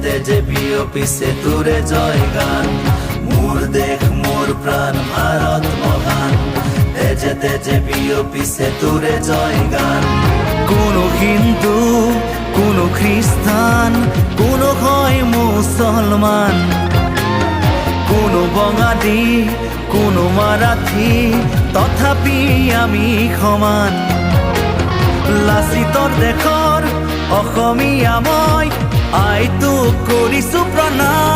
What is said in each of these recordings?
তেজে বিয়পিছে তোৰে জয় গান। মোৰ দেশ মোৰ প্ৰাণ ভাৰত মহান, তেজে তেজে বিয়পিছে তোৰে জয় গান। কোনো হিন্দু কোনো খ্রিস্টান, কোনো হয় মুসলমান, কোনো বঙালী কোনো মাৰাঠী, তথাপি আমি সমান। লাচিতৰ দেশৰ অসমীয়া মই, আইটোক কৰিছো প্ৰণাম।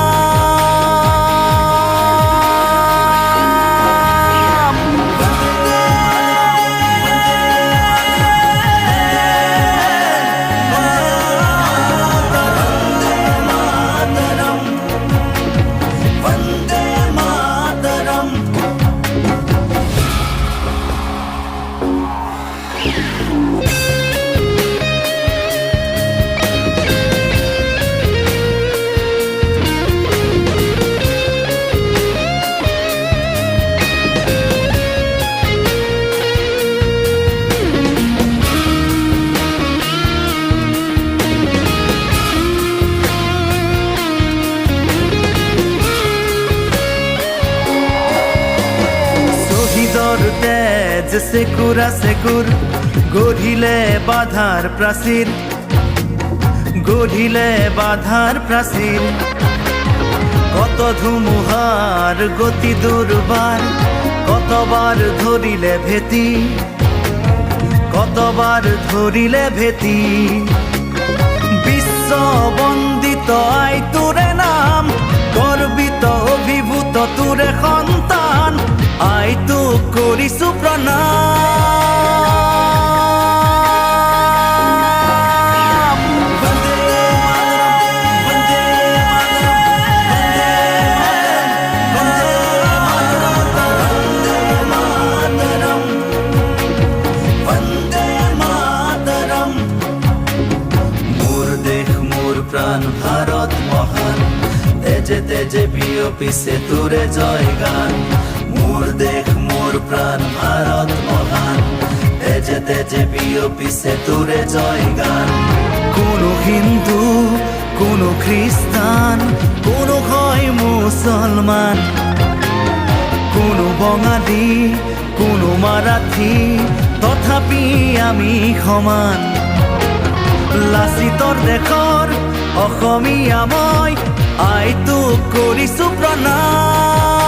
বন্দে মাতৰম। তেজ সেকুরা সেকুর, গঢ়িলে বাধাৰ প্ৰাচীৰ, গঢ়িলে বাধাৰ প্ৰাচীৰ। কত ধুমুহাৰ গতি দুৰ্বাৰ, কতবাৰ ধৰিলে ভেটি, কতবাৰ ধৰিলে ভেটি। বিশ্ব বন্দিত আই তোৰে নাম, গৰ্বিত অভিভূত তোৰে সন্তান, আইটোক কৰিছো প্ৰণাম। বন্দে মাতৰম, বন্দে মাতৰম। মোৰ দেশ মোৰ প্ৰাণ ভাৰত মহান, তেজে তেজে বিয়পিছে তোৰে জয় গান। মোৰ দেশ মোৰ প্ৰাণ ভাৰত মহান, তেজে তেজে বিয়পিছে তোৰে জয় গান। কোনো হিন্দু কোনো খ্রিস্টান, কোনো হয় মুসলমান, কোনো বঙালী কোনো মাৰাঠী, তথাপি আমি সমান। লাচিতৰ দেশৰ অসমীয়া মই, আইটোক কৰিছো প্ৰণাম।